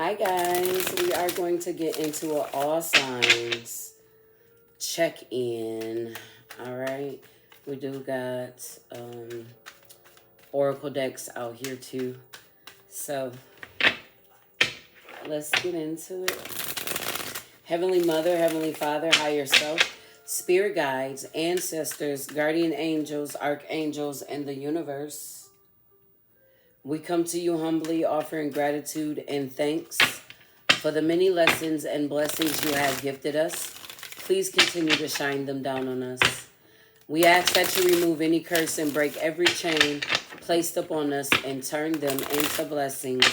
Hi guys, we are going to get into an all signs check-in. All right, we do got oracle decks out here too, so let's get into it. Heavenly Mother, Heavenly Father, Higher Self, Spirit Guides, Ancestors, Guardian Angels, Archangels, and the Universe, we come to you humbly, offering gratitude and thanks for the many lessons and blessings you have gifted us. Please continue to shine them down on us. We ask that you remove any curse and break every chain placed upon us and turn them into blessings.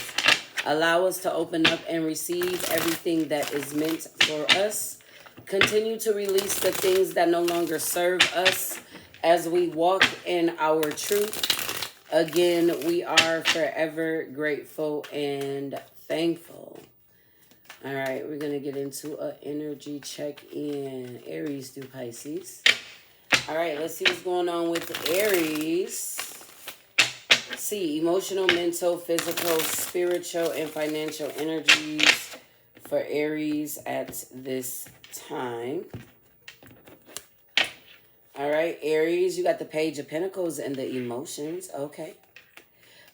Allow us to open up and receive everything that is meant for us. Continue to release the things that no longer serve us as we walk in our truth. Again, we are forever grateful and thankful. All right, we're going to get into an energy check-in. Aries through Pisces. All right, let's see what's going on with Aries. See, emotional, mental, physical, spiritual, and financial energies for Aries at this time. All right, Aries, you got the Page of Pentacles and the emotions. Okay.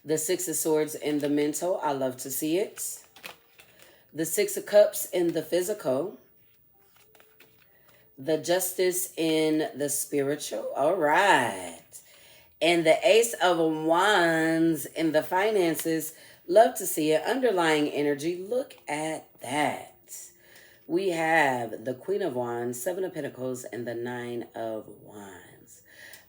The Six of Swords in the mental. I love to see it. The Six of Cups in the physical. The Justice in the spiritual. All right. And the Ace of Wands in the finances. Love to see it. Underlying energy. Look at that. We have the Queen of Wands, Seven of Pentacles, and the Nine of Wands.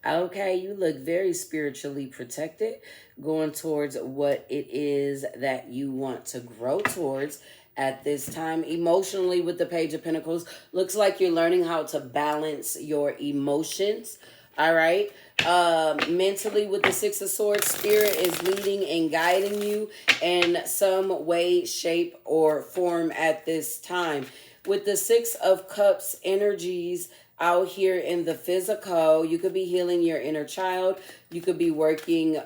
Okay, you look very spiritually protected, going towards what it is that you want to grow towards at this time. Emotionally, with the Page of Pentacles, looks like you're learning how to balance your emotions. All right. Mentally, with the Six of Swords, Spirit is leading and guiding you in some way, shape, or form at this time. With the Six of Cups energies out here in the physical, you could be healing your inner child. You could be working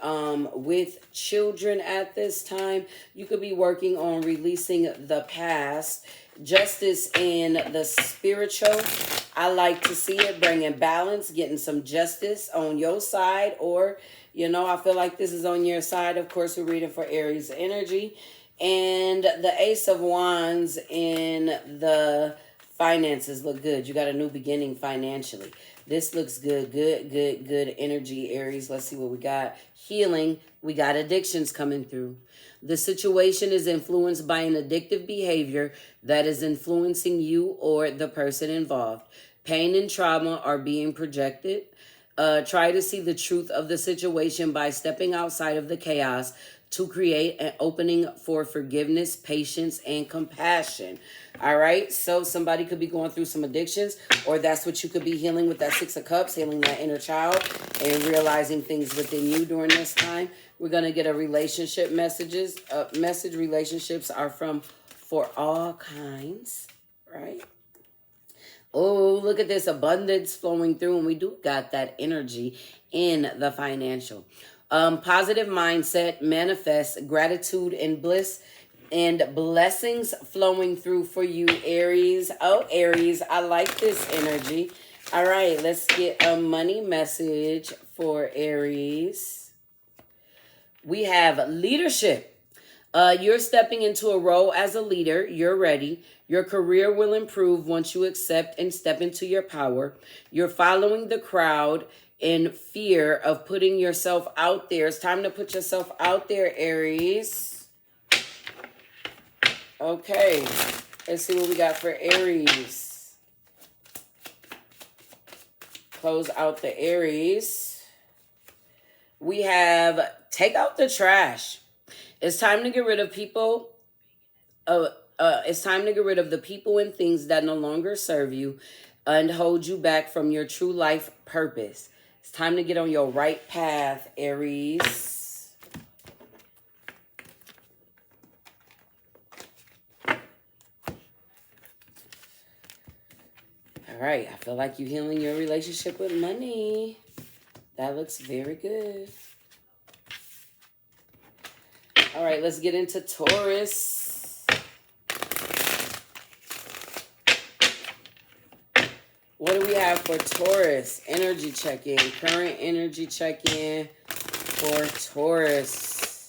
with children at this time. You could be working on releasing the past. Justice in the spiritual. I like to see it bringing balance, getting some justice on your side, or, you know, I feel like this is on your side. Of course, we're reading for Aries energy. And the Ace of Wands in the finances look good. You got a new beginning financially. This looks good. Good energy, Aries. Let's see what we got. Healing. We got addictions coming through. The situation is influenced by an addictive behavior that is influencing you or the person involved. Pain and trauma are being projected. Try to see the truth of the situation by stepping outside of the chaos to create an opening for forgiveness, patience, and compassion. All right, so somebody could be going through some addictions, or that's what you could be healing with that Six of Cups, healing that inner child and realizing things within you during this time. We're going to get a relationship message. Relationships are for all kinds, right? Oh, look at this abundance flowing through, and we do got that energy in the financial. Positive mindset, manifest gratitude and bliss and blessings flowing through for you, Aries. Oh, Aries, I like this energy. All right, let's get a money message for Aries. We have leadership. You're stepping into a role as a leader. You're ready. Your career will improve once you accept and step into your power. You're following the crowd in fear of putting yourself out there. It's time to put yourself out there, Aries. Okay, let's see what we got for Aries. Close out the Aries. We have take out the trash. It's time to get rid of people. It's time to get rid of the people and things that no longer serve you and hold you back from your true life purpose. It's time to get on your right path, Aries. All right, I feel like you're healing your relationship with money. That looks very good. All right, let's get into Taurus. have for Taurus? Energy check-in. Current energy check-in for Taurus.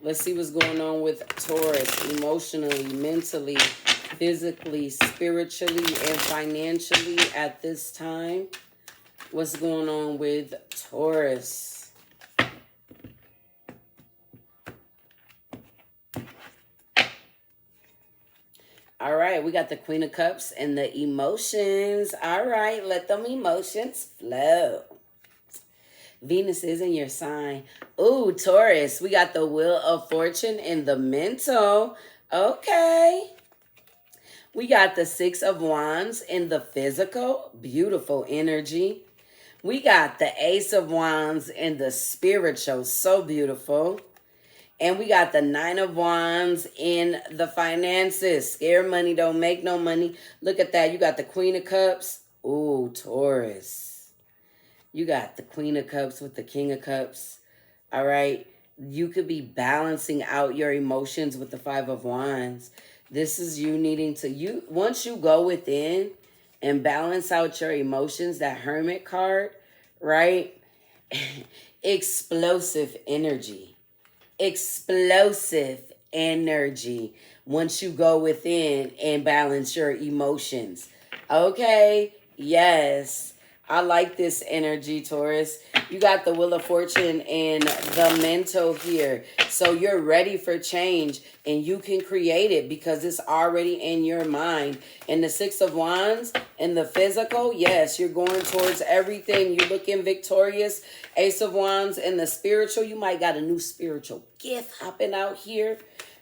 Let's see what's going on with Taurus. Emotionally, mentally, physically, spiritually, and financially at this time. What's going on with Taurus? All right, we got the Queen of Cups and the emotions. All right, let them emotions flow. Venus is in your sign. Ooh, Taurus, we got the Wheel of Fortune and the mental. Okay. We got the Six of Wands in the physical. Beautiful energy. We got the Ace of Wands in the spiritual. So beautiful. And we got the Nine of Wands in the finances. Scare money, don't make no money. Look at that. You got the Queen of Cups. Ooh, Taurus. You got the Queen of Cups with the King of Cups. All right. You could be balancing out your emotions with the Five of Wands. This is you needing to, once you go within and balance out your emotions, that Hermit card, right? Explosive energy. Explosive energy once you go within and balance your emotions. Okay, yes, I like this energy, Taurus. You got the Wheel of Fortune and the mental here. So you're ready for change and you can create it because it's already in your mind. And the Six of Wands and the physical, yes, you're going towards everything. You're looking victorious. Ace of Wands and the spiritual, you might got a new spiritual gift hopping out here.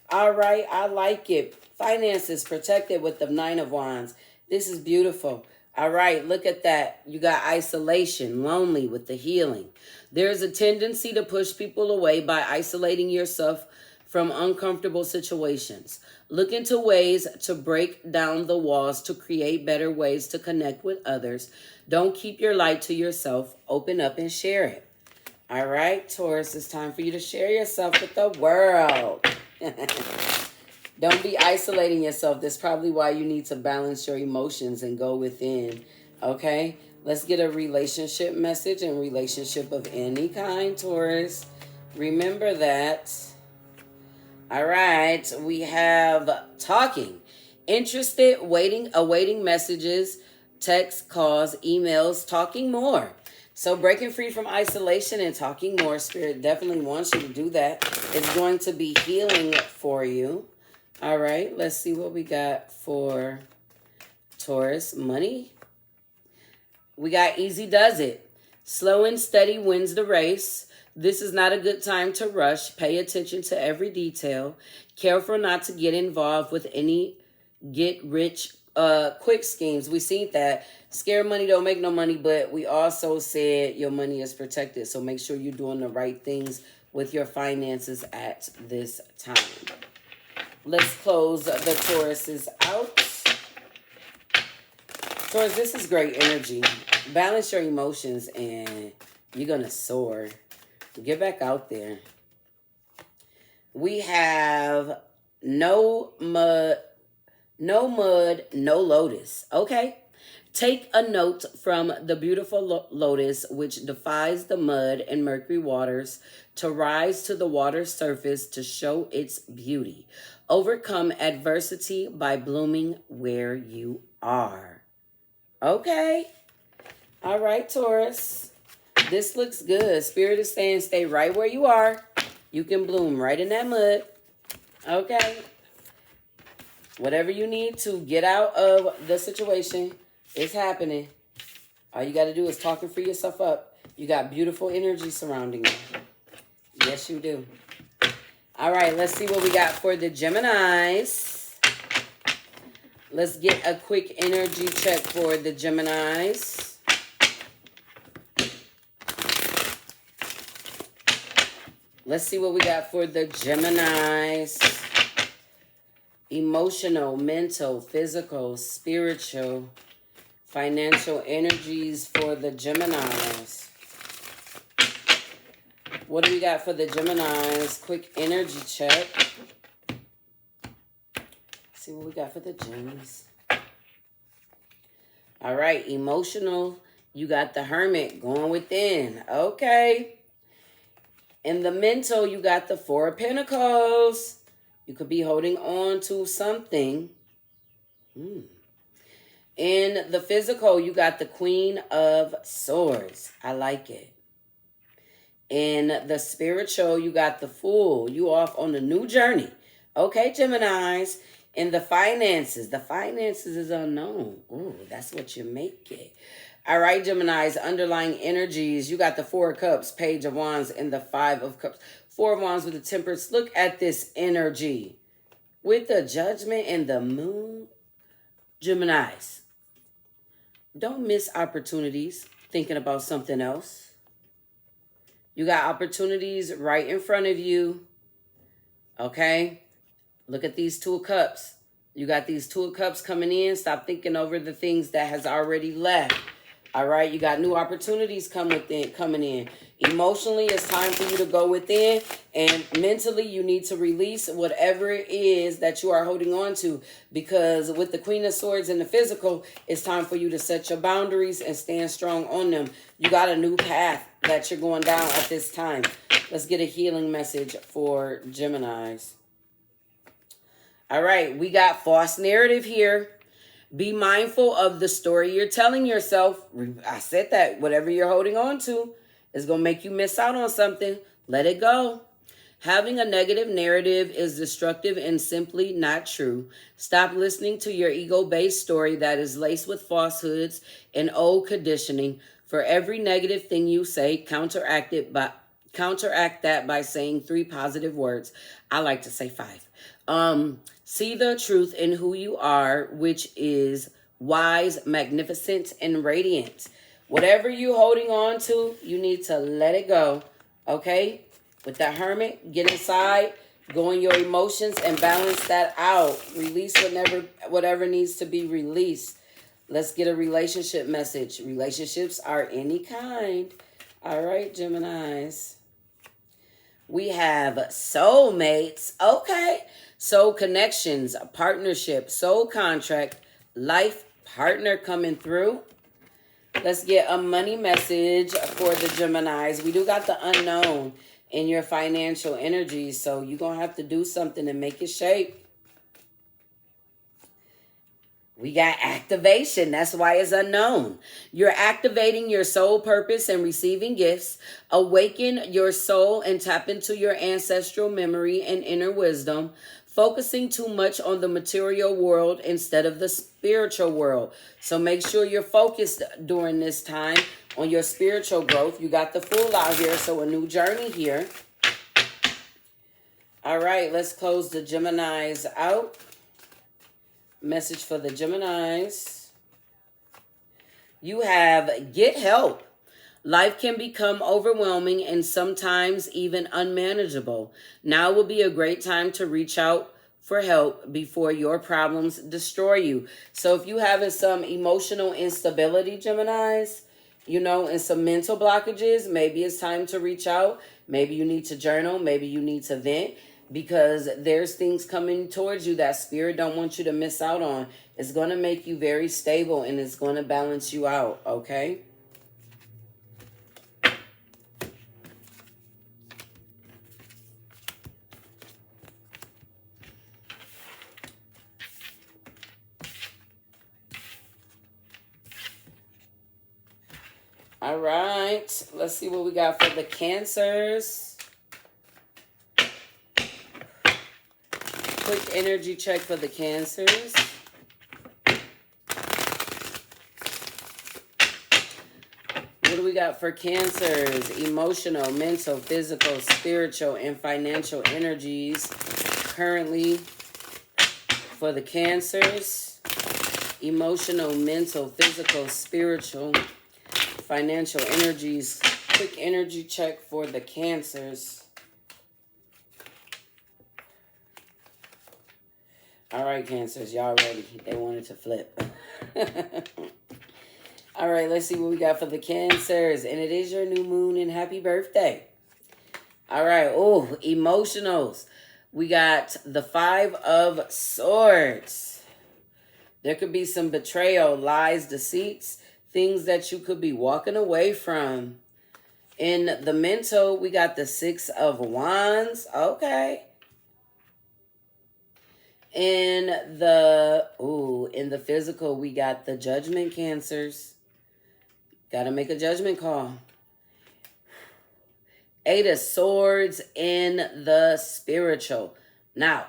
All right, I like it. Finances protected with the Nine of Wands. This is beautiful. All right, look at that. You got isolation, lonely with the healing. There's a tendency to push people away by isolating yourself from uncomfortable situations. Look into ways to break down the walls to create better ways to connect with others. Don't keep your light to yourself. Open up and share it. All right, Taurus, it's time for you to share yourself with the world. Don't be isolating yourself. That's probably why you need to balance your emotions and go within. Okay? Let's get a relationship message and relationship of any kind, Taurus. Remember that. All right. We have talking. Interested, waiting, awaiting messages, texts, calls, emails, talking more. So breaking free from isolation and talking more. Spirit definitely wants you to do that. It's going to be healing for you. All right, let's see what we got for Taurus. Money. We got easy does it. Slow and steady wins the race. This is not a good time to rush. Pay attention to every detail. Careful not to get involved with any get rich quick schemes. We seen that. Scare money don't make no money, but we also said your money is protected. So make sure you're doing the right things with your finances at this time. Let's close the Tauruses out. Taurus, this is great energy. Balance your emotions and you're going to soar. Get back out there. We have no mud, no lotus. Okay. Take a note from the beautiful lotus, which defies the mud and murky waters to rise to the water's surface to show its beauty. Overcome adversity by blooming where you are. Okay. All right, Taurus. This looks good. Spirit is saying stay right where you are. You can bloom right in that mud. Okay. Whatever you need to get out of the situation, it's happening. All you got to do is talk and free yourself up. You got beautiful energy surrounding you. Yes, you do. All right, let's see what we got for the Geminis. Let's get a quick energy check for the Geminis. Let's see what we got for the Geminis. Emotional, mental, physical, spiritual, financial energies for the Geminis. What do we got for the Geminis? Quick energy check. See what we got for the Gems. All right, emotional, you got the Hermit going within. Okay. In the mental, you got the Four of Pentacles. You could be holding on to something. In the physical, you got the Queen of Swords. I like it. In the spiritual, you got the Fool. You off on a new journey. Okay, Geminis. In the finances is unknown. Ooh, that's what you make it. All right, Geminis, underlying energies. You got the Four of Cups, Page of Wands, and the Five of Cups. Four of Wands with the Temperance. Look at this energy. With the Judgment and the Moon. Geminis, don't miss opportunities thinking about something else. You got opportunities right in front of you. Okay? Look at these Two of Cups. You got these Two of Cups coming in. Stop thinking over the things that has already left. All right? You got new opportunities coming in. Emotionally, it's time for you to go within. And mentally, you need to release whatever it is that you are holding on to. Because with the Queen of Swords in the physical, it's time for you to set your boundaries and stand strong on them. You got a new path that you're going down at this time. Let's get a healing message for Geminis. All right, we got false narrative here. Be mindful of the story you're telling yourself. I said that whatever you're holding on to is going to make you miss out on something. Let it go. Having a negative narrative is destructive and simply not true. Stop listening to your ego-based story that is laced with falsehoods and old conditioning. For every negative thing you say, counteract that by saying 3 positive words. I like to say 5. See the truth in who you are, which is wise, magnificent, and radiant. Whatever you're holding on to, you need to let it go. Okay? With the Hermit, get inside, go in your emotions, and balance that out. Release whatever needs to be released. Let's get a relationship message. Relationships are any kind. All right, Geminis. We have soulmates. Okay. Soul connections, partnership, soul contract, life partner coming through. Let's get a money message for the Geminis. We do got the unknown in your financial energy, so you're going to have to do something to make it shape. We got activation. That's why it's unknown. You're activating your soul purpose and receiving gifts. Awaken your soul and tap into your ancestral memory and inner wisdom. Focusing too much on the material world instead of the spiritual world. So make sure you're focused during this time on your spiritual growth. You got the Fool out here, so a new journey here. All right, let's close the Geminis out. Message for the Geminis. You have get help. Life can become overwhelming and sometimes even unmanageable. Now will be a great time to reach out for help before your problems destroy you. So if you having some emotional instability, Geminis, and some mental blockages, maybe it's time to reach out. Maybe you need to journal. Maybe you need to vent. Because there's things coming towards you that spirit don't want you to miss out on. It's going to make you very stable and it's going to balance you out, okay? All right, let's see what we got for the Cancers. Quick energy check for the Cancers. What do we got for Cancers? Emotional, mental, physical, spiritual, and financial energies currently for the Cancers. Emotional, mental, physical, spiritual, financial energies. Quick energy check for the Cancers. All right, Cancers, y'all ready? They wanted to flip. All right, let's see what we got for the Cancers. And it is your new moon, and happy birthday. All right, emotionals. We got the 5 of Swords. There could be some betrayal, lies, deceits, things that you could be walking away from. In the mental, we got the Six of Wands. Okay. In the physical, we got the Judgment, Cancers. Got to make a judgment call. Eight of Swords in the spiritual. Now,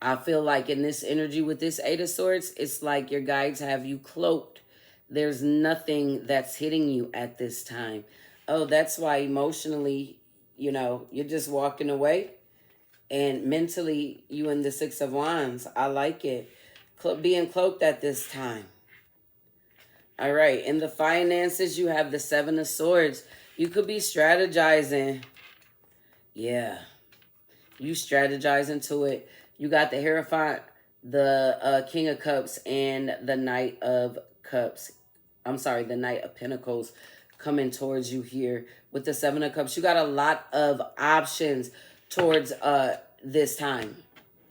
I feel like in this energy with this Eight of Swords, it's like your guides have you cloaked. There's nothing that's hitting you at this time. Oh, that's why emotionally, you're just walking away. And mentally, you in the Six of Wands. I like it. Being cloaked at this time. All right. In the finances, you have the Seven of Swords. You could be strategizing. Yeah. You strategize into it. You got the Hierophant, the King of Cups, and the Knight of Cups. I'm sorry, the Knight of Pentacles coming towards you here with the Seven of Cups. You got a lot of options towards this time,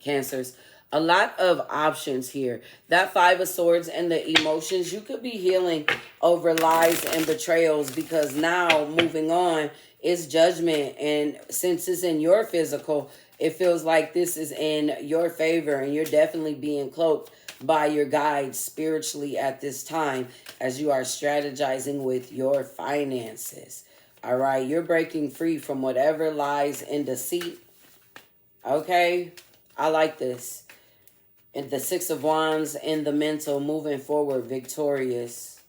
Cancers. A lot of options here. That Five of Swords and the emotions, you could be healing over lies and betrayals, because now moving on is judgment. And since it's in your physical, it feels like this is in your favor, and you're definitely being cloaked by your guides spiritually at this time as you are strategizing with your finances. All right, you're breaking free from whatever lies and deceit. Okay, I like this. And the Six of Wands in the mental, moving forward, victorious.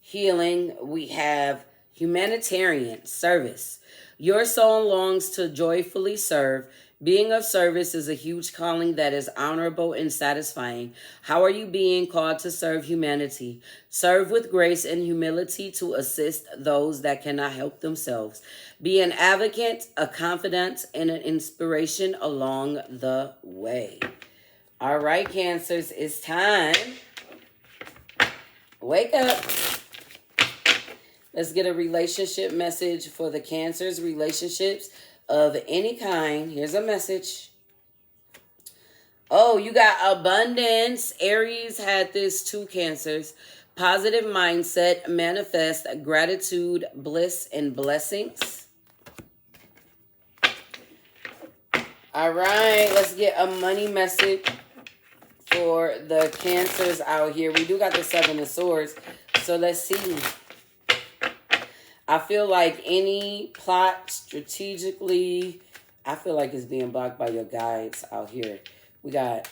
Healing, we have humanitarian service. Your soul longs to joyfully serve. Being of service is a huge calling that is honorable and satisfying. How are you being called to serve humanity? Serve with grace and humility to assist those that cannot help themselves. Be an advocate, a confidant, and an inspiration along the way. All right, Cancers, it's time. Wake up. Let's get a relationship message for the Cancers. Relationships of any kind. Here's a message. Oh, you got abundance. Aries had this too, Cancers. Positive mindset, manifest gratitude, bliss, and blessings. All right, let's get a money message for the Cancers out here. We do got the Seven of Swords, so let's see. I feel like any plot strategically, I feel like it's being blocked by your guides out here. We got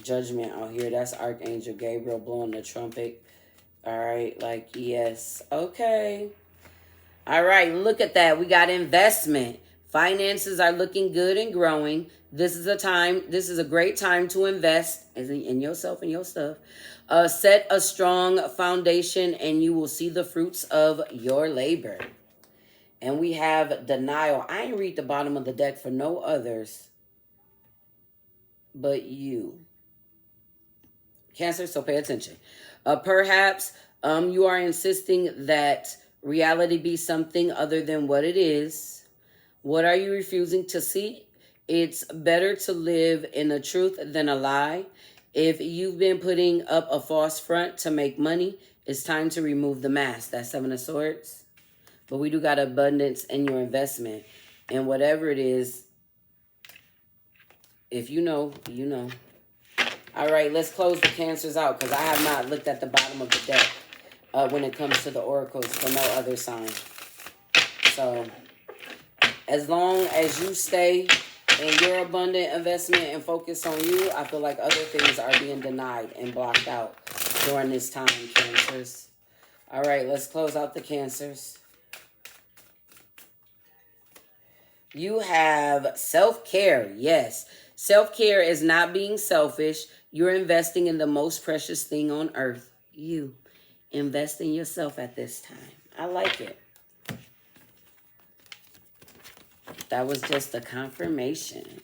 judgment out here. That's Archangel Gabriel blowing the trumpet. All right, like, yes. Okay. All right, look at that. We got investment. Finances are looking good and growing. This is a great time to invest in yourself and your stuff. Set a strong foundation and you will see the fruits of your labor. And we have denial. I ain't read the bottom of the deck for no others but you, Cancer, so pay attention. Perhaps you are insisting that reality be something other than what it is. What are you refusing to see? It's better to live in the truth than a lie. If you've been putting up a false front to make money, it's time to remove the mask. That's Seven of Swords. But we do got abundance in your investment. And whatever it is, if you know, you know. All right, let's close the Cancers out, because I have not looked at the bottom of the deck when it comes to the oracles for no other sign. So as long as you stay in your abundant investment and focus on you, I feel like other things are being denied and blocked out during this time, Cancers. All right, let's close out the Cancers. You have self-care. Yes, self-care is not being selfish. You're investing in the most precious thing on earth. You invest in yourself at this time. I like it. That was just a confirmation.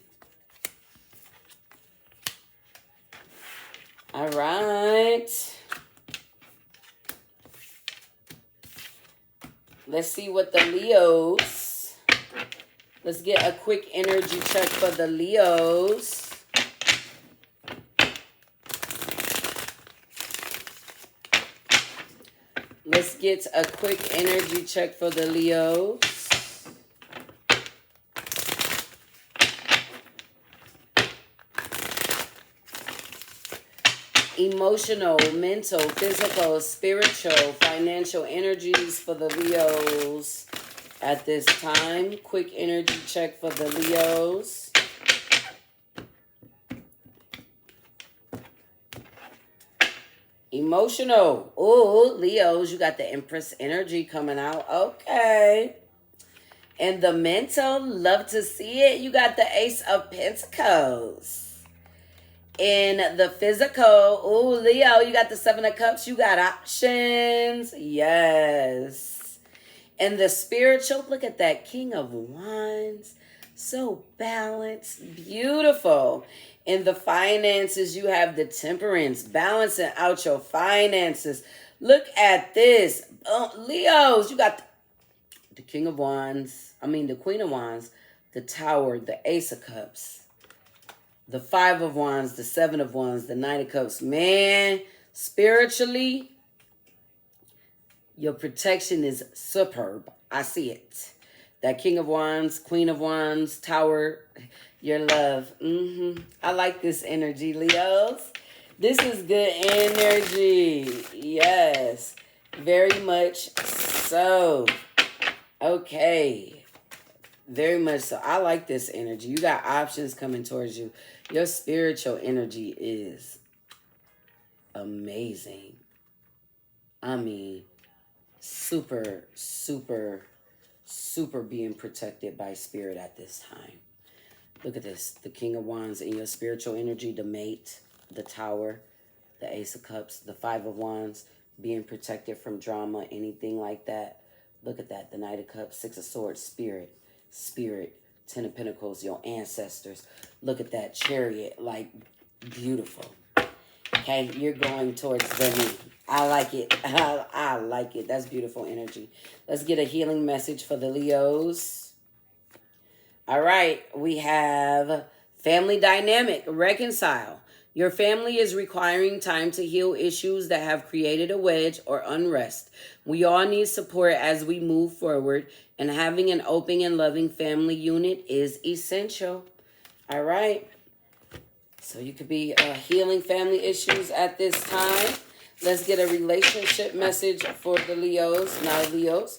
All right. Let's see what the Leos. Let's get a quick energy check for the Leos. Let's get a quick energy check for the Leos. Emotional, mental, physical, spiritual, financial energies for the Leos at this time. Quick energy check for the Leos. Emotional. Oh, Leos, you got the Empress energy coming out. Okay. And the mental, love to see it. You got the Ace of Pentacles. In the physical, oh, Leo, you got the Seven of Cups. You got options. Yes. And the spiritual, look at that King of Wands. So balanced. Beautiful. In the finances, you have the Temperance. Balancing out your finances. Look at this. Leos, you got the King of Wands. The Queen of Wands. The Tower. The Ace of Cups. The Five of Wands, the Seven of Wands, the Nine of Cups. Man, spiritually, your protection is superb. I see it. That King of Wands, Queen of Wands, Tower, your love. I like this energy, Leos. This is good energy. Yes, very much so. Okay. Very much so. I like this energy. You got options coming towards you. Your spiritual energy is amazing. Super, super, super being protected by spirit at this time. Look at this. The King of Wands in your spiritual energy, the Mate, the Tower, the Ace of Cups, the Five of Wands, being protected from drama, anything like that. Look at that. The Knight of Cups, Six of Swords, Spirit, Ten of Pentacles, your ancestors. Look at that Chariot, like beautiful. Okay, you're going towards the knee. I like it. I like it. That's beautiful energy. Let's get a healing message for the Leos. All right, we have family dynamic, reconcile. Your family is requiring time to heal issues that have created a wedge or unrest. We all need support as we move forward, and having an open and loving family unit is essential. All right. So you could be healing family issues at this time. Let's get a relationship message for the Leos. Now, Leos,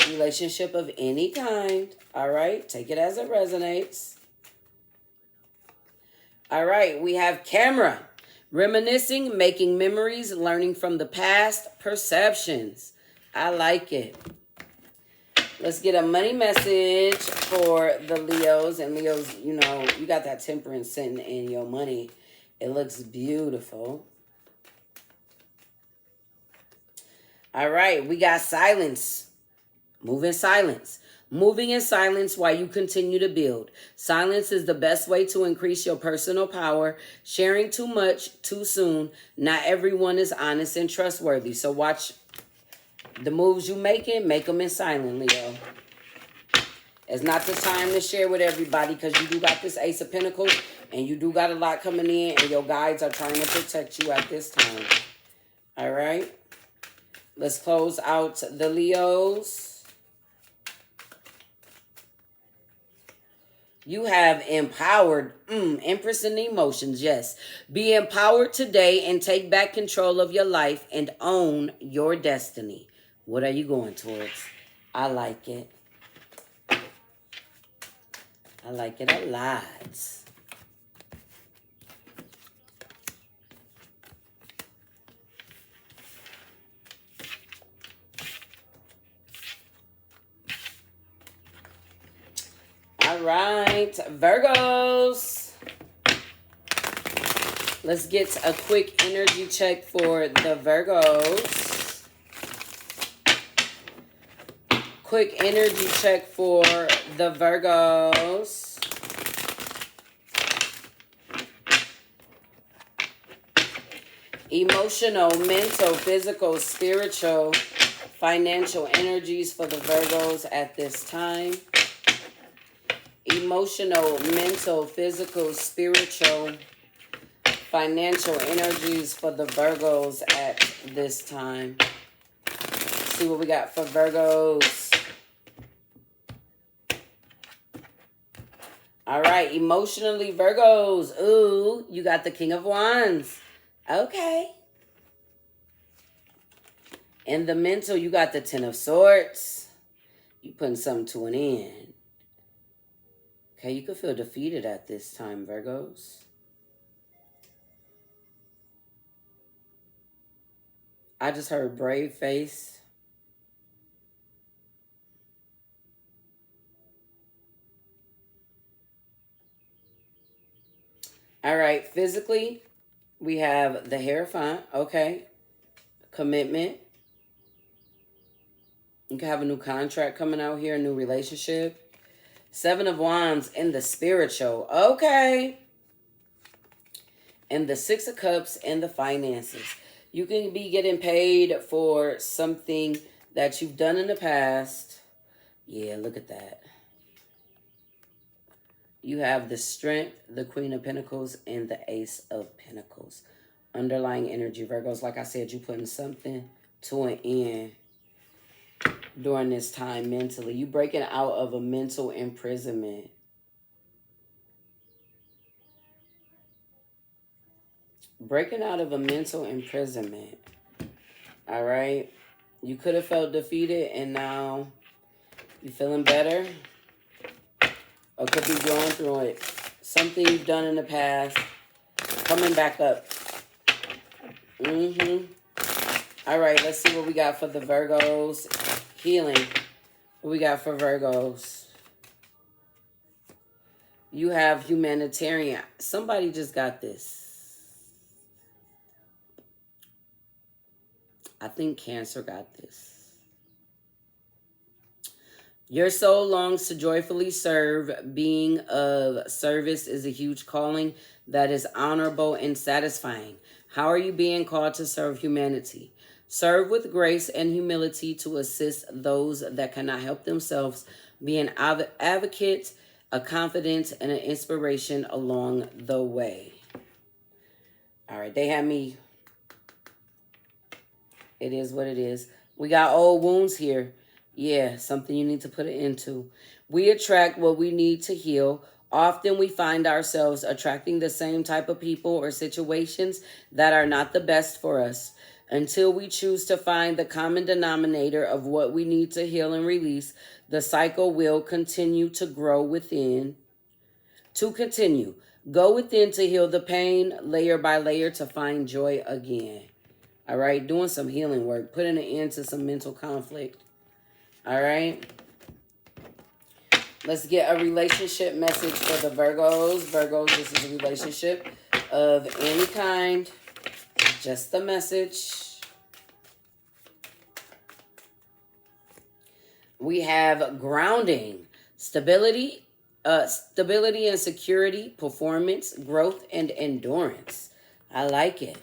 relationship of any kind. All right. Take it as it resonates. All right. We have camera. Reminiscing, making memories, learning from the past, perceptions. I like it. Let's get a money message for the Leos. And Leos, you know, you got that temperance sitting in your money. It looks beautiful. All right, we got silence. Move in silence. Moving in silence while you continue to build. Silence is the best way to increase your personal power. Sharing too much too soon. Not everyone is honest and trustworthy. So watch the moves you making, make them in silence, Leo. It's not the time to share with everybody because you do got this Ace of Pentacles and you do got a lot coming in and your guides are trying to protect you at this time. All right. Let's close out the Leos. You have empowered, Empress in emotions, yes. Be empowered today and take back control of your life and own your destiny. What are you going towards? I like it. I like it a lot. All right, Virgos. Let's get a quick energy check for the Virgos. Quick energy check for the Virgos. Emotional, mental, physical, spiritual, financial energies for the Virgos at this time. Emotional, mental, physical, spiritual, financial energies for the Virgos at this time. Let's see what we got for Virgos. All right, emotionally, Virgos. Ooh, you got the King of Wands. Okay. In the mental, you got the Ten of Swords. You putting something to an end. Okay, you could feel defeated at this time, Virgos. I just heard brave face. All right, physically, we have the Hierophant. Okay. Commitment. You can have a new contract coming out here, a new relationship. Seven of Wands in the spiritual. Okay. And the Six of Cups in the finances. You can be getting paid for something that you've done in the past. Yeah, look at that. You have the Strength, the Queen of Pentacles, and the Ace of Pentacles. Underlying energy, Virgos, like I said, you putting something to an end during this time mentally. You breaking out of a mental imprisonment. Breaking out of a mental imprisonment. All right. You could have felt defeated and now you feeling better. Or could be going through it. Something you've done in the past. Coming back up. All right. Let's see what we got for the Virgos. Healing. What we got for Virgos? You have humanitarian. Somebody just got this. I think Cancer got this. Your soul longs to joyfully serve. Being of service is a huge calling that is honorable and satisfying. How are you being called to serve humanity? Serve with grace and humility to assist those that cannot help themselves. Be an advocate, a confidant, and an inspiration along the way. All right, they have me. It is what it is. We got old wounds here. Yeah, something you need to put it into. We attract what we need to heal. Often we find ourselves attracting the same type of people or situations that are not the best for us. Until we choose to find the common denominator of what we need to heal and release, the cycle will continue to grow within. To continue, go within to heal the pain, layer by layer, to find joy again. All right, doing some healing work, putting an end to some mental conflict. All right. Let's get a relationship message for the Virgos. Virgos, this is a relationship of any kind. Just the message. We have grounding, stability and security, performance, growth, and endurance. I like it.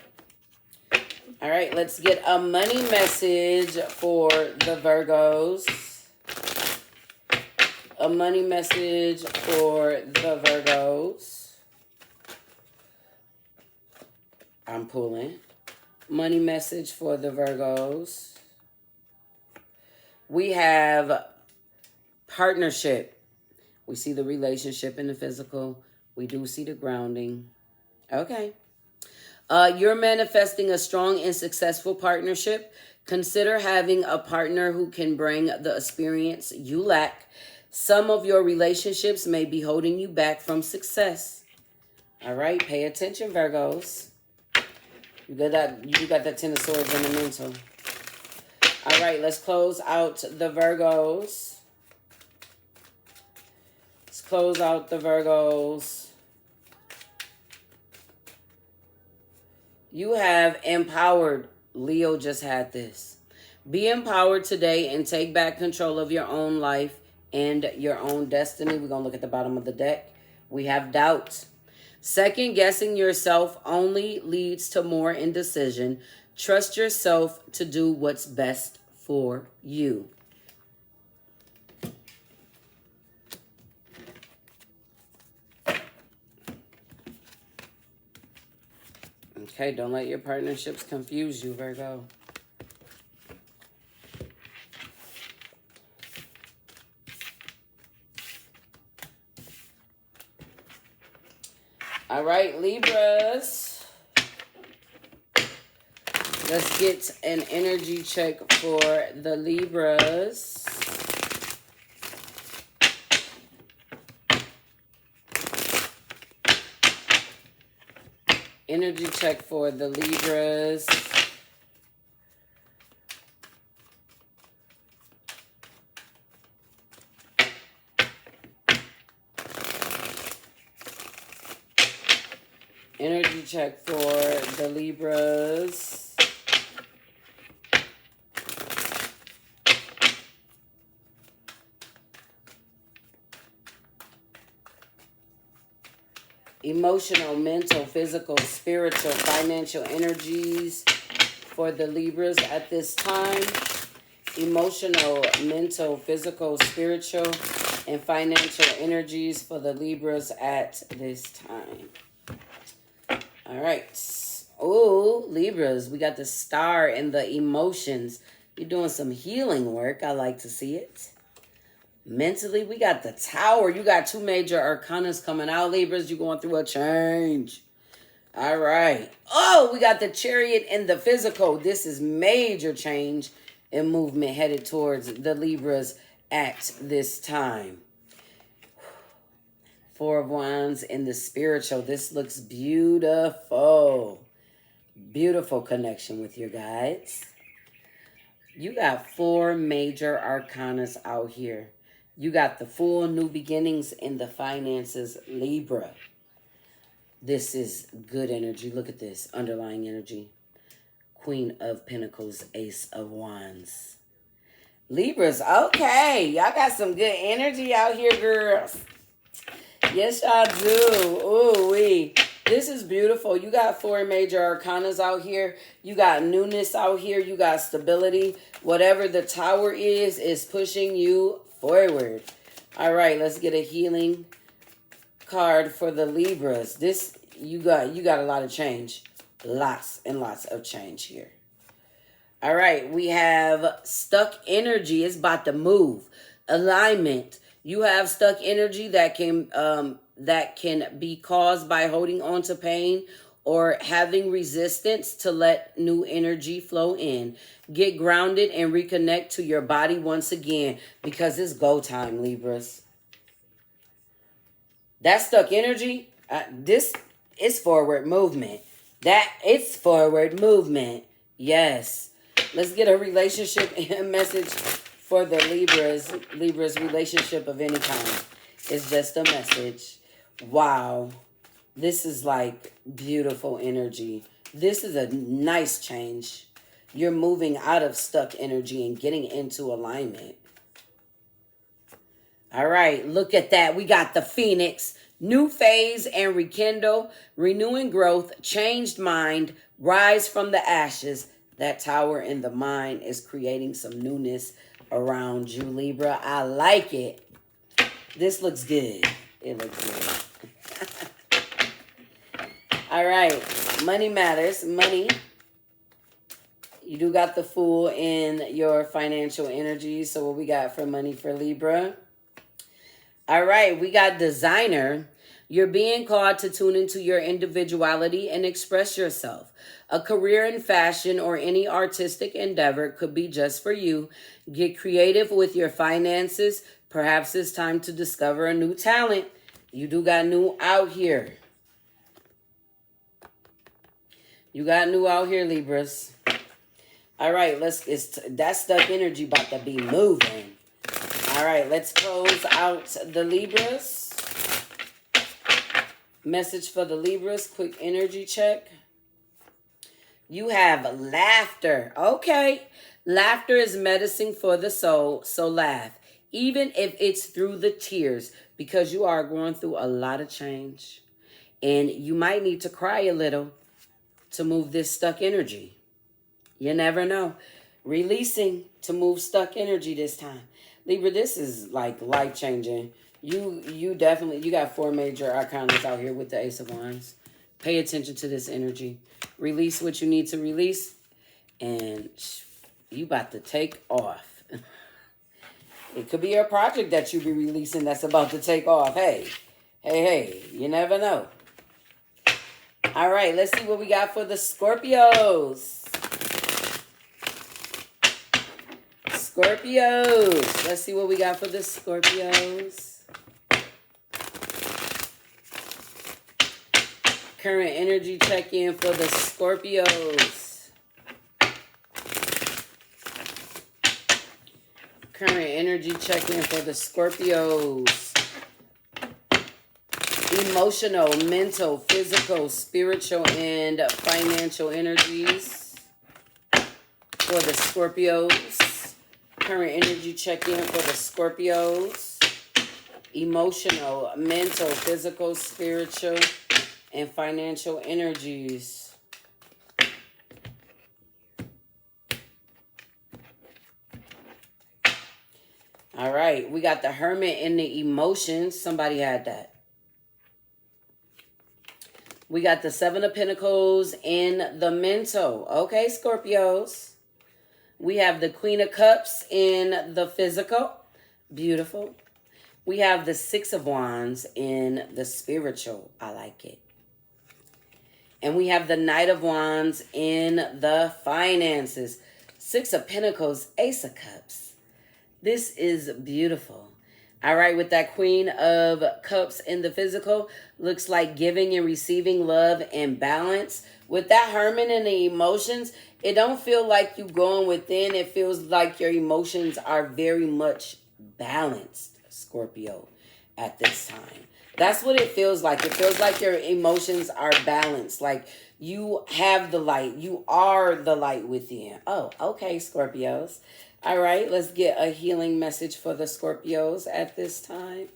All right, let's get a money message for the Virgos. A money message for the Virgos. I'm pulling. Money message for the Virgos. We have partnership. We see the relationship in the physical. We do see the grounding. Okay. You're manifesting a strong and successful partnership. Consider having a partner who can bring the experience you lack. Some of your relationships may be holding you back from success. All right, pay attention, Virgos. You got that Ten of Swords in the mental. All right, let's close out the Virgos. Let's close out the Virgos. You have empowered. Leo just had this. Be empowered today and take back control of your own life and your own destiny. We're going to look at the bottom of the deck. We have doubt. Second guessing yourself only leads to more indecision. Trust yourself to do what's best for you. Okay, don't let your partnerships confuse you, Virgo. All right, Libras. Let's get an energy check for the Libras. Energy check for the Libras. Energy check for the Libras. Emotional, mental, physical, spiritual, financial energies for the Libras at this time. Emotional, mental, physical, spiritual, and financial energies for the Libras at this time. All right. Oh, Libras, we got the star and the emotions. You're doing some healing work. I like to see it. Mentally, we got the Tower. You got two major arcanas coming out, Libras. You're going through a change. All right. Oh, we got the Chariot and the physical. This is major change and movement headed towards the Libras at this time. Four of Wands in the spiritual. This looks beautiful. Beautiful connection with your guides. You got four major arcanas out here. You got the full new beginnings in the finances, Libra. This is good energy. Look at this underlying energy. Queen of Pentacles, Ace of Wands. Libras, okay. Y'all got some good energy out here, girls. Yes, y'all do. Ooh-wee. This is beautiful. You got four major arcanas out here. You got newness out here. You got stability. Whatever the Tower is pushing you forward. All right, let's get a healing card for the Libras. This, you got a lot of change. Lots and lots of change here. All right, we have stuck energy. It's about to move. Alignment. You have stuck energy that can be caused by holding on to pain or having resistance to let new energy flow in. Get grounded and reconnect to your body once again because it's go time, Libras. That stuck energy, this is forward movement. It's forward movement. Yes. Let's get a relationship message for the Libras. Libras relationship of any kind. It's just a message. Wow. This is like beautiful energy. This is a nice change. You're moving out of stuck energy and getting into alignment. All right, look at that. We got the Phoenix, new phase and rekindle, renewing growth, changed mind, rise from the ashes. That Tower in the mind is creating some newness around you, Libra. I like it. This looks good. It looks good. All right, money matters. Money. You do got the Fool in your financial energy. So what we got for money for Libra? All right, we got designer. You're being called to tune into your individuality and express yourself. A career in fashion or any artistic endeavor could be just for you. Get creative with your finances. Perhaps it's time to discover a new talent. You do got new out here. You got new out here, Libras. All right, that stuck energy about to be moving. All right, let's close out the Libras. Message for the Libras, quick energy check. You have laughter. Okay. Laughter is medicine for the soul, so laugh. Even if it's through the tears, because you are going through a lot of change. And you might need to cry a little to move this stuck energy. You never know. Releasing to move stuck energy this time. Libra, this is like life-changing. You got four major arcanas out here with the Ace of Wands. Pay attention to this energy. Release what you need to release. And you about to take off. It could be a project that you be releasing that's about to take off. Hey, you never know. All right, let's see what we got for the Scorpios. Scorpios. Let's see what we got for the Scorpios. Current energy check-in for the Scorpios. Current energy check-in for the Scorpios. Emotional, mental, physical, spiritual, and financial energies for the Scorpios. Current energy check-in for the Scorpios. Emotional, mental, physical, spiritual, and financial energies. All right, we got the Hermit in the emotions. Somebody had that. We got the Seven of Pentacles in the mental. Okay, Scorpios. We have the Queen of Cups in the physical. Beautiful. We have the Six of Wands in the spiritual. I like it. And we have the Knight of Wands in the finances. Six of Pentacles, Ace of Cups. This is beautiful. All right, with that Queen of Cups in the physical, looks like giving and receiving love and balance. With that Hermit and the emotions, it don't feel like you going within. It feels like your emotions are very much balanced, Scorpio, at this time. That's what it feels like. It feels like your emotions are balanced. Like you have the light. You are the light within. Oh, okay, Scorpios. All right, let's get a healing message for the Scorpios at this time.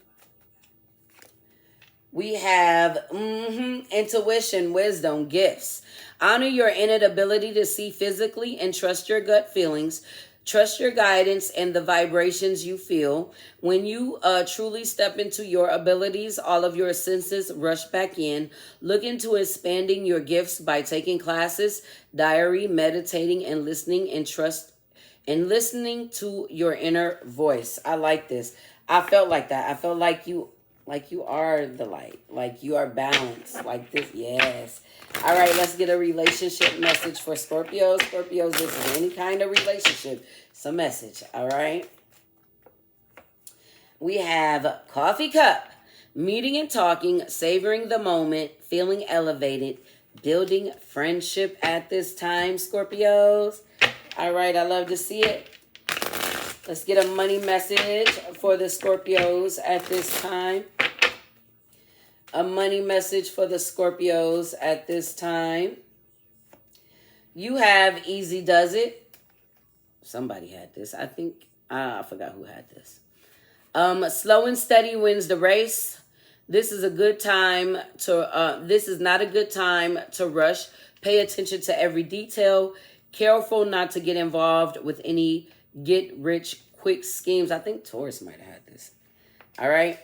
We have intuition, wisdom, gifts. Honor your innate ability to see physically and trust your gut feelings. Trust your guidance and the vibrations you feel. When you truly step into your abilities, all of your senses rush back in. Look into expanding your gifts by taking classes, diary, meditating, and listening to your inner voice. I like this. I felt like that. I felt like you are the light. Like you are balanced. Like this. Yes. All right, let's get a relationship message for Scorpios. Scorpios, this is any kind of relationship. It's a message. All right. We have coffee cup. Meeting and talking, savoring the moment, feeling elevated, building friendship at this time, Scorpios. All right, I love to see it. Let's get a money message for the Scorpios at this time. A money message for the Scorpios at this time. You have Easy Does It. Somebody had this. I think, I forgot who had this. Slow and steady wins the race. This is a good time to, this is not a good time to rush. Pay attention to every detail. Careful not to get involved with any get-rich-quick schemes. I think Taurus might have had this. All right.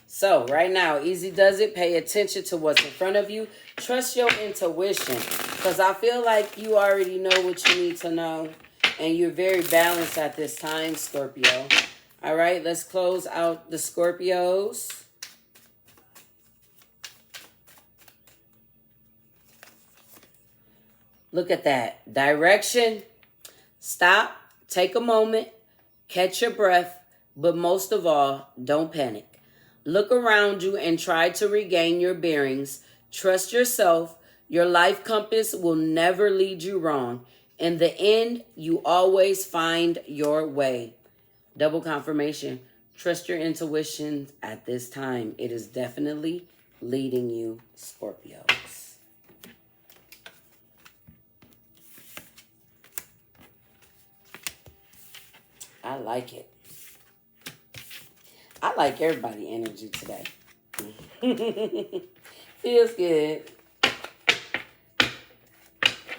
So right now, Easy Does It. Pay attention to what's in front of you. Trust your intuition. Because I feel like you already know what you need to know. And you're very balanced at this time, Scorpio. All right. Let's close out the Scorpios. Look at that. Direction. Stop. Take a moment. Catch your breath. But most of all, don't panic. Look around you and try to regain your bearings. Trust yourself. Your life compass will never lead you wrong. In the end, you always find your way. Double confirmation. Trust your intuition at this time. It is definitely leading you, Scorpios. I like it. I like everybody's energy today. Feels good.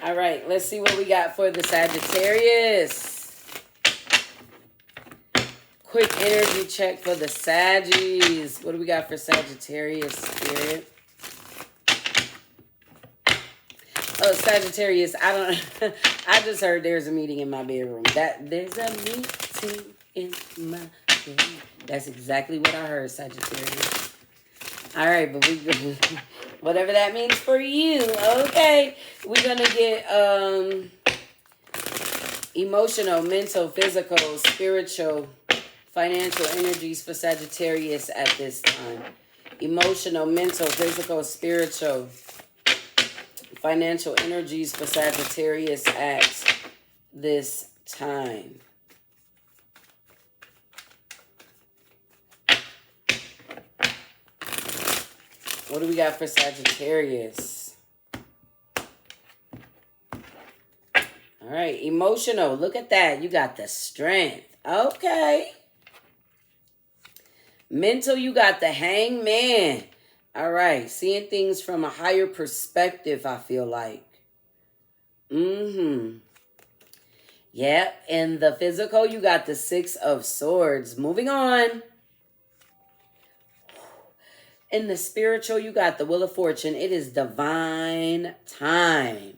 All right, let's see what we got for the Sagittarius. Quick energy check for the Saggies. What do we got for Sagittarius, Spirit? Oh, Sagittarius, I just heard there's a meeting in my bedroom. There's a meeting in my bedroom. That's exactly what I heard, Sagittarius. All right, but Whatever that means for you. Okay. We're going to get emotional, mental, physical, spiritual, financial energies for Sagittarius at this time. Emotional, mental, physical, spiritual, financial energies for Sagittarius at this time. What do we got for Sagittarius? All right, emotional. Look at that. You got the strength. Okay. Mental, you got the hangman. All right, seeing things from a higher perspective, I feel like. Yep, and the physical, you got the 6 of Swords. Moving on. In the spiritual, you got the Wheel of Fortune. It is divine time.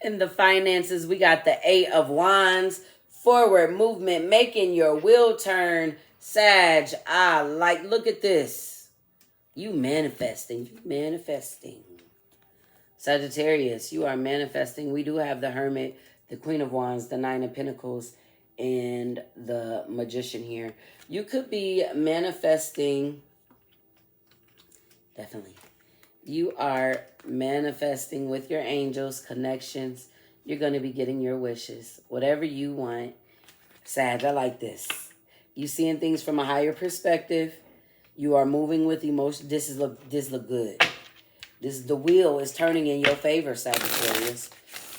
In the finances, we got the 8 of Wands. Forward movement, making your wheel turn. Sag, look at this. You manifesting. Sagittarius, you are manifesting. We do have the Hermit, the Queen of Wands, the 9 of Pentacles, and the Magician here. You could be manifesting. Definitely. You are manifesting with your angels, connections. You're going to be getting your wishes. Whatever you want. Sag, I like this. You seeing things from a higher perspective. You are moving with emotion. This look good. The wheel is turning in your favor, Sagittarius.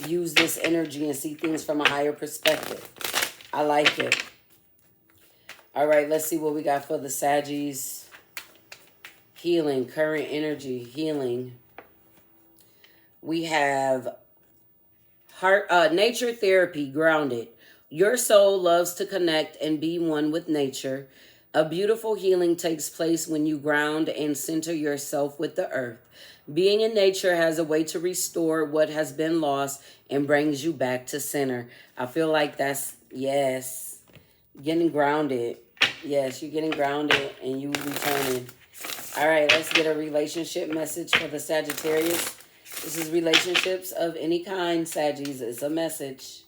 Use this energy and see things from a higher perspective. I like it. All right, let's see what we got for the Saggies. Healing, current energy, healing. We have nature therapy, grounded. Your soul loves to connect and be one with nature. A beautiful healing takes place when you ground and center yourself with the earth. Being in nature has a way to restore what has been lost and brings you back to center. I feel like that's, yes, getting grounded. Yes, you're getting grounded and you returning. All right, let's get a relationship message for the Sagittarius. This is relationships of any kind, Saggies. It's a message.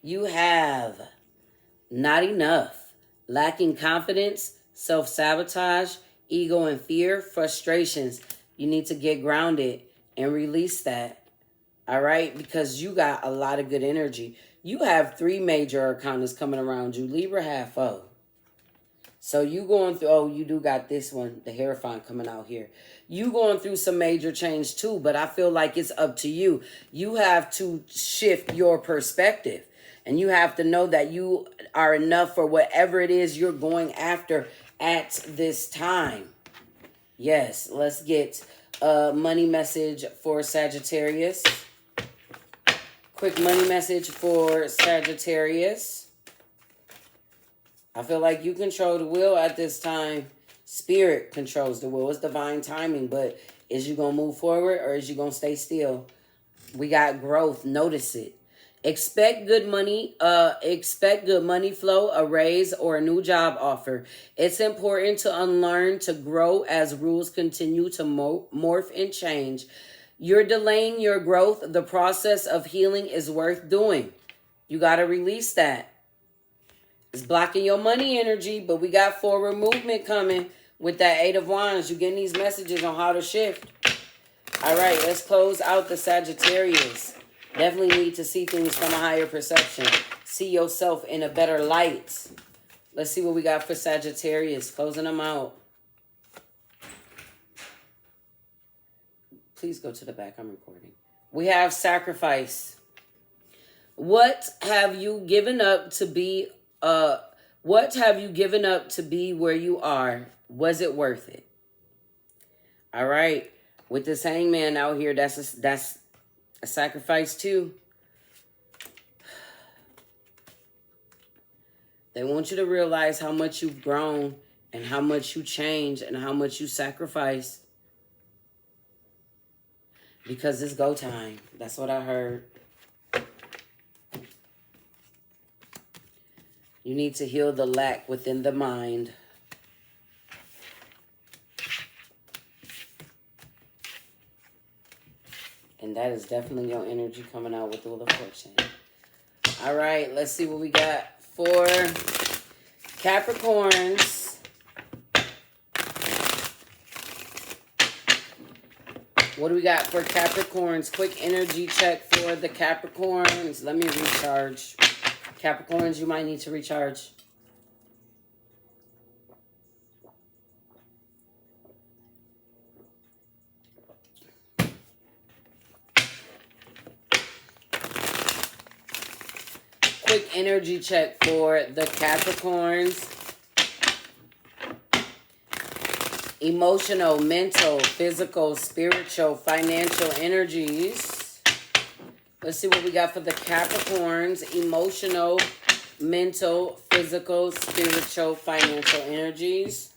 You have not enough, lacking confidence, self-sabotage, ego and fear, frustrations. You need to get grounded and release that. All right, because you got a lot of good energy. You have 3 major arcanas coming around you. Libra half O. So you going through, you do got this one, the Hierophant coming out here. You going through some major change too, but I feel like it's up to you. You have to shift your perspective. And you have to know that you are enough for whatever it is you're going after at this time. Yes, let's get a money message for Sagittarius. Quick money message for Sagittarius. I feel like you control the wheel at this time. Spirit controls the wheel. It's divine timing, but is you going to move forward or is you going to stay still? We got growth. Notice it. Expect good money flow, a raise, or a new job offer. It's important to unlearn to grow as rules continue to morph and change. You're delaying your growth. The process of healing is worth doing. You got to release that. It's blocking your money energy, but we got forward movement coming with that 8 of Wands. You're getting these messages on how to shift. All right, let's close out the Sagittarius. Definitely need to see things from a higher perception. See yourself in a better light. Let's see what we got for Sagittarius. Closing them out. Please go to the back. I'm recording. We have sacrifice. What have you given up to be? What have you given up to be where you are? Was it worth it? All right. With this hangman out here, that's a sacrifice too. They want you to realize how much you've grown and how much you change and how much you sacrifice. Because it's go time. That's what I heard. You need to heal the lack within the mind. And that is definitely your energy coming out with the Wheel of Fortune. All right, let's see what we got for Capricorns. What do we got for Capricorns? Quick energy check for the Capricorns. Let me recharge. Capricorns, you might need to recharge. Quick energy check for the Capricorns. Emotional, mental, physical, spiritual, financial energies. Let's see what we got for the Capricorns. Emotional, mental, physical, spiritual, financial energies.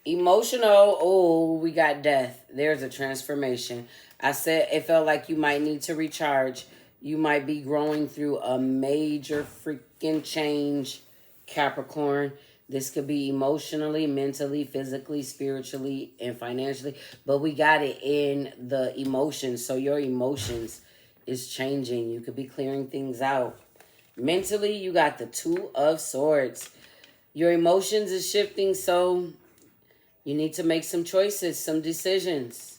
Emotional, oh, we got death. There's a transformation. I said it felt like you might need to recharge. You might be growing through a major freaking change, Capricorn. This could be emotionally, mentally, physically, spiritually, and financially. But we got it in the emotions. So your emotions is changing. You could be clearing things out. Mentally, you got the Two of Swords. Your emotions is shifting, so you need to make some choices, some decisions.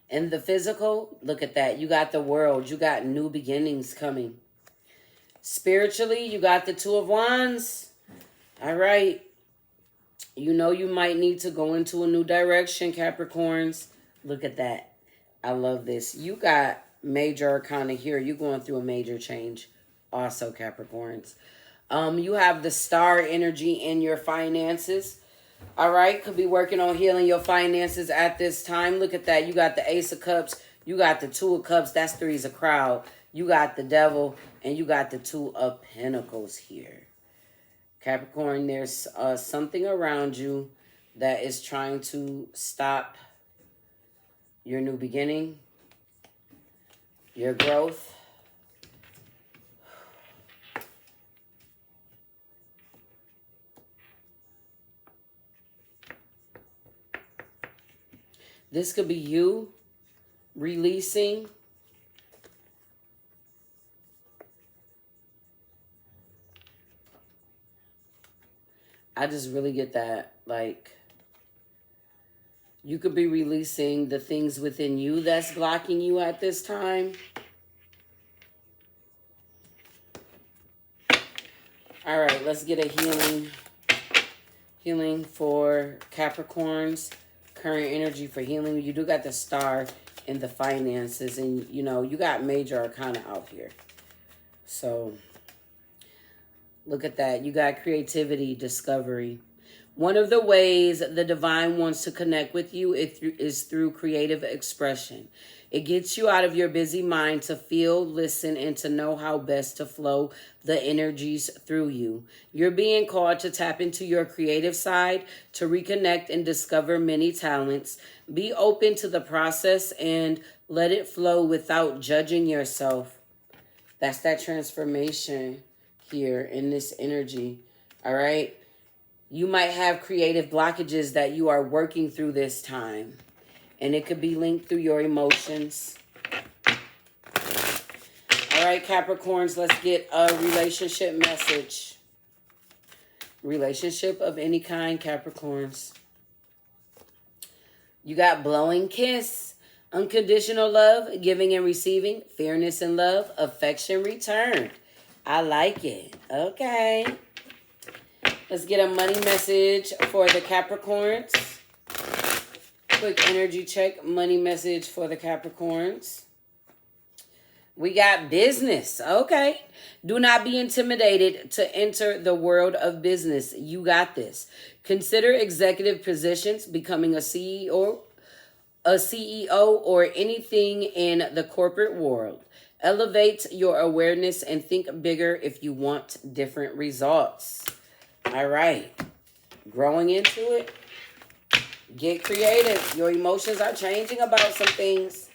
In the physical, look at that. You got the World. You got new beginnings coming. Spiritually, you got the Two of Wands. All right. You know you might need to go into a new direction, Capricorns. Look at that. I love this. You got major arcana here. You're going through a major change. Also, Capricorns. You have the Star energy in your finances. All right, could be working on healing your finances at this time. Look at that. You got the Ace of Cups. You got the Two of Cups. That's Three's a Crowd. You got the Devil. And you got the Two of Pentacles here. Capricorn, there's something around you that is trying to stop your new beginning, your growth. This could be you releasing I just really get that. Like, you could be releasing the things within you that's blocking you at this time. All right, let's get a healing. Healing for Capricorns. Current energy for healing. You do got the Star in the finances. And, you know, you got major arcana out here. So, look at that. You got creativity, discovery. One of the ways the divine wants to connect with you is through creative expression. It gets you out of your busy mind to feel, listen, and to know how best to flow the energies through you. You're being called to tap into your creative side, to reconnect and discover many talents. Be open to the process and let it flow without judging yourself. That's that transformation here in this energy. All right. You might have creative blockages that you are working through this time. And it could be linked through your emotions. All right, Capricorns, let's get a relationship message. Relationship of any kind, Capricorns. You got blowing kiss, unconditional love, giving and receiving, fairness and love, affection returned. I like it. Okay. Let's get a money message for the Capricorns. Quick energy check. Money message for the Capricorns. We got business. Okay. Do not be intimidated to enter the world of business. You got this. Consider executive positions, becoming a CEO or anything in the corporate world. Elevate your awareness and think bigger if you want different results. All right. Growing into it. Get creative. Your emotions are changing about some things.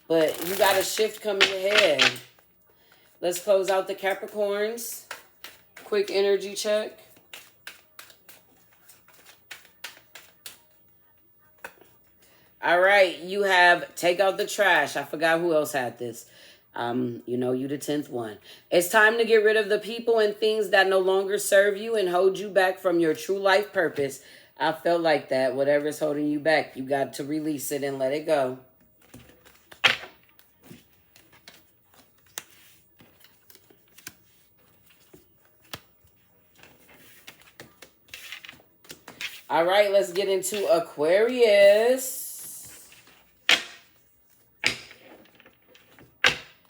But you got a shift coming ahead. Let's close out the Capricorns. Quick energy check. All right, you have take out the trash. I forgot who else had this. You know, you the 10th one. It's time to get rid of the people and things that no longer serve you and hold you back from your true life purpose. I felt like that. Whatever's holding you back, you got to release it and let it go. All right, let's get into Aquarius.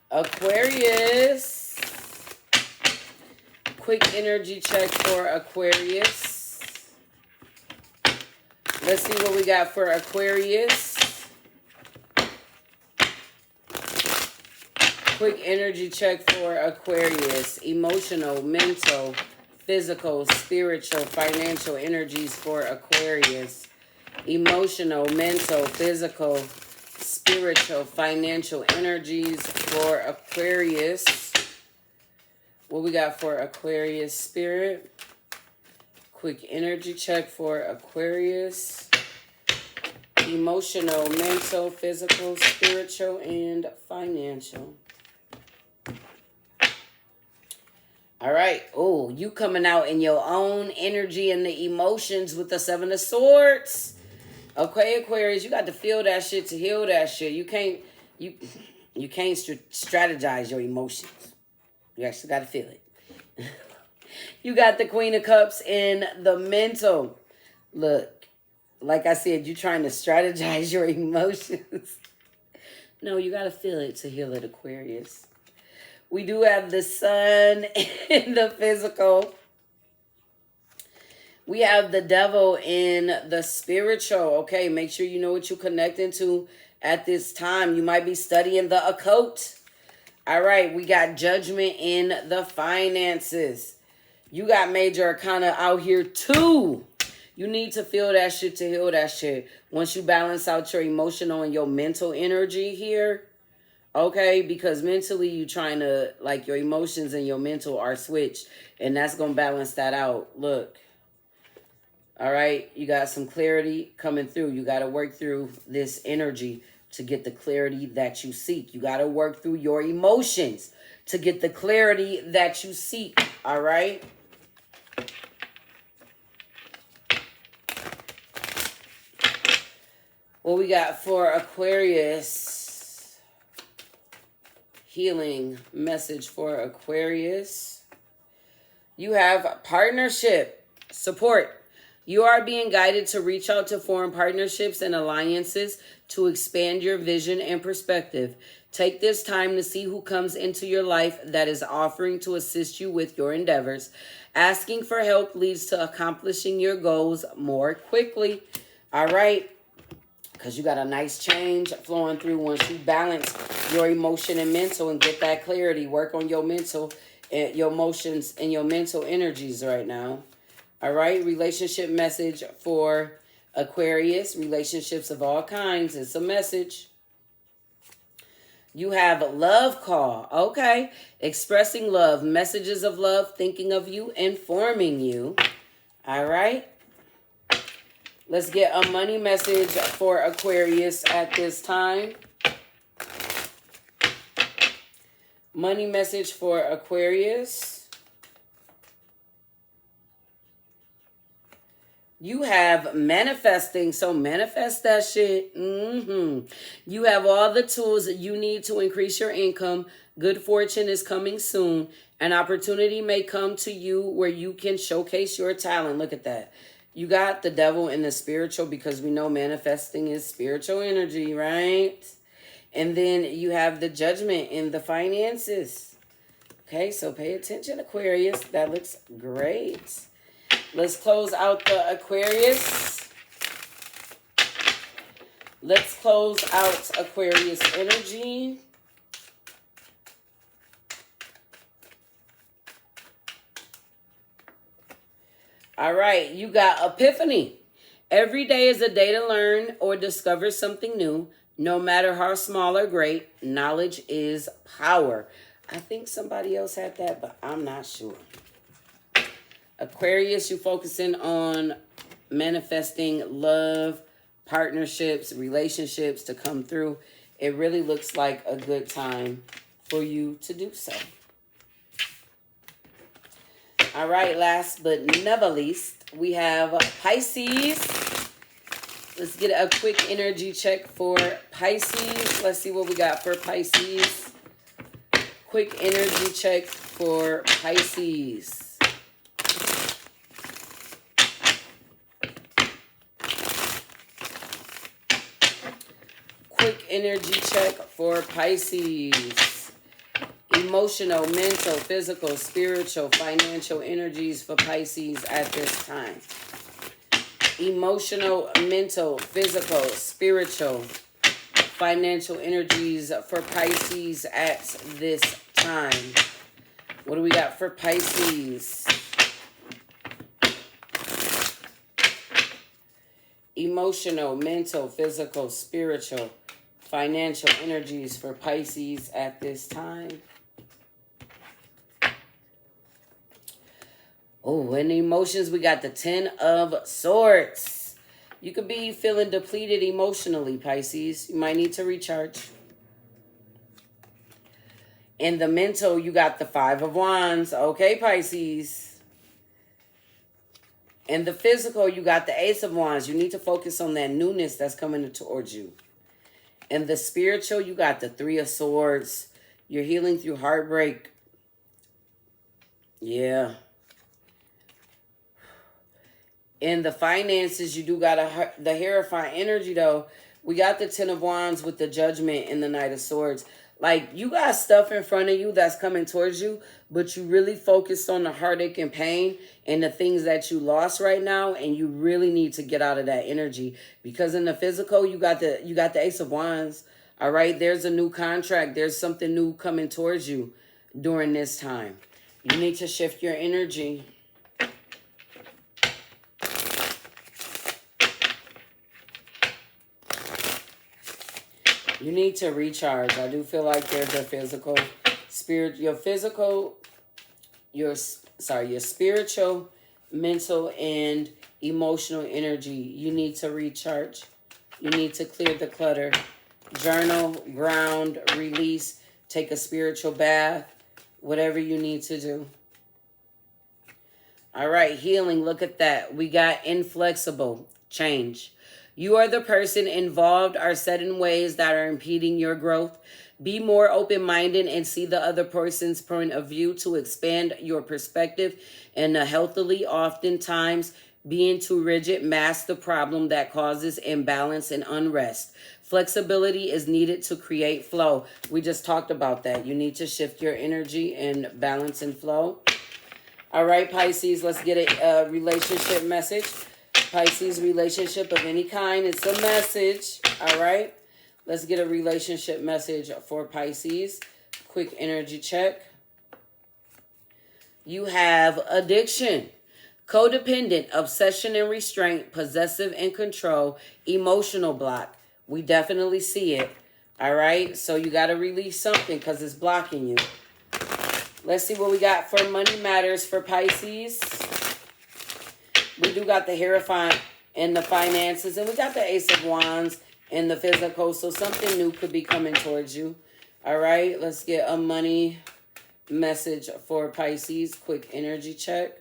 Aquarius. Quick energy check for Aquarius. Let's see what we got for Aquarius. Quick energy check for Aquarius. Emotional, mental, physical, spiritual, financial energies for Aquarius. Emotional, mental, physical, spiritual, financial energies for Aquarius. What we got for Aquarius spirit? Quick energy check for Aquarius. Emotional, mental, physical, spiritual, and financial. All right. Oh, you coming out in your own energy and the emotions with the 7 of Swords. Okay, Aquarius, you got to feel that shit to heal that shit. You can't strategize your emotions. You actually got to feel it. You got the Queen of Cups in the mental. Look, like I said, you're trying to strategize your emotions. No, you got to feel it to heal it, Aquarius. We do have the Sun in the physical. We have the Devil in the spiritual. Okay, make sure you know what you're connecting to at this time. You might be studying the occult. All right, we got Judgment in the finances. You got Major Arcana out here too. You need to feel that shit to heal that shit. Once you balance out your emotional and your mental energy here. Okay, because mentally you trying to, like, your emotions and your mental are switched. And that's going to balance that out. Look. All right, you got some clarity coming through. You got to work through this energy to get the clarity that you seek. You got to work through your emotions to get the clarity that you seek. All right? What we got for Aquarius? Healing message for Aquarius. You have partnership, support. You are being guided to reach out to foreign partnerships and alliances to expand your vision and perspective. Take this time to see who comes into your life that is offering to assist you with your endeavors. Asking for help leads to accomplishing your goals more quickly. All right. Because you got a nice change flowing through once you balance your emotion and mental and get that clarity. Work on your mental, your emotions and your mental energies right now. All right. Relationship message for Aquarius. Relationships of all kinds. It's a message. You have love call. Okay. Expressing love. Messages of love. Thinking of you. Informing you. All right. Let's get a money message for Aquarius at this time. Money message for Aquarius. You have manifesting, so manifest that shit. You have all the tools that you need to increase your income. Good fortune is coming soon. An opportunity may come to you where you can showcase your talent. Look at that. You got the Devil in the spiritual because we know manifesting is spiritual energy, right? And then you have the Judgment in the finances. Okay, so pay attention, Aquarius. That looks great. Let's close out the Aquarius. Let's close out Aquarius energy. All right, you got Epiphany. Every day is a day to learn or discover something new. No matter how small or great, knowledge is power. I think somebody else had that, but I'm not sure. Aquarius, you focusing on manifesting love, partnerships, relationships to come through. It really looks like a good time for you to do so. All right, last but never least, we have Pisces. Let's get a quick energy check for Pisces. Let's see what we got for Pisces. Quick energy check for Pisces. Quick energy check for Pisces. Emotional, mental, physical, spiritual, financial energies for Pisces at this time. Emotional, mental, physical, spiritual, financial energies for Pisces at this time. What do we got for Pisces? Emotional, mental, physical, spiritual, financial energies for Pisces at this time. Oh, and emotions, we got the 10 of Swords. You could be feeling depleted emotionally, Pisces. You might need to recharge. In the mental, you got the 5 of Wands. Okay, Pisces. In the physical, you got the Ace of Wands. You need to focus on that newness that's coming towards you. In the spiritual, you got the 3 of Swords. You're healing through heartbreak. Yeah. In the finances, you do got the Hierophant energy, though. We got the 10 of Wands with the Judgment and the Knight of Swords. Like, you got stuff in front of you that's coming towards you, but you really focused on the heartache and pain and the things that you lost right now, and you really need to get out of that energy. Because in the physical, you got the Ace of Wands. All right, there's a new contract. There's something new coming towards you during this time. You need to shift your energy. You need to recharge. I do feel like there's a physical, your spiritual, mental, and emotional energy. You need to recharge. You need to clear the clutter. Journal, ground, release, take a spiritual bath, whatever you need to do. All right, healing, look at that. We got inflexible, change. You are the person involved are set in ways that are impeding your growth. Be more open-minded and see the other person's point of view to expand your perspective and healthily. Oftentimes, being too rigid masks the problem that causes imbalance and unrest. Flexibility is needed to create flow. We just talked about that. You need to shift your energy and balance and flow. All right, Pisces, let's get a relationship message. Pisces, relationship of any kind. It's a message. All right. Let's get a relationship message for Pisces. Quick energy check. You have addiction, codependent, obsession and restraint, possessive and control, emotional block. We definitely see it. All right. So you got to release something because it's blocking you. Let's see what we got for money matters for Pisces. We do got the Hierophant in the finances, and we got the Ace of Wands in the physical, so something new could be coming towards you. All right, let's get a money message for Pisces. Quick energy check.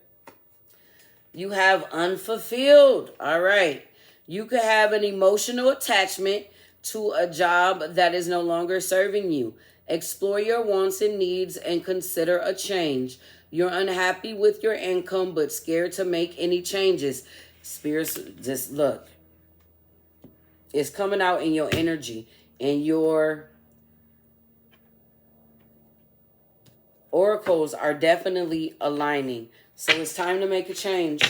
You have unfulfilled. All right. You could have an emotional attachment to a job that is no longer serving you. Explore your wants and needs and consider a change. You're unhappy with your income, but scared to make any changes. Spirits, just look. It's coming out in your energy, and your oracles are definitely aligning. So it's time to make a change.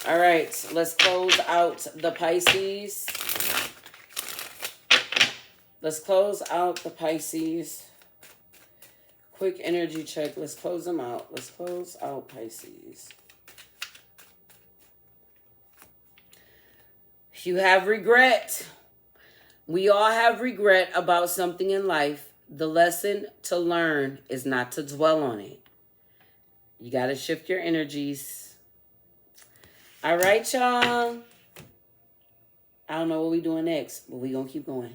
All right, let's close out the Pisces. Let's close out the Pisces. Quick energy check. Let's close them out. Let's close out Pisces. You have regret. We all have regret about something in life. The lesson to learn is not to dwell on it. You got to shift your energies. All right, y'all. I don't know what we doing next, but we gonna keep going.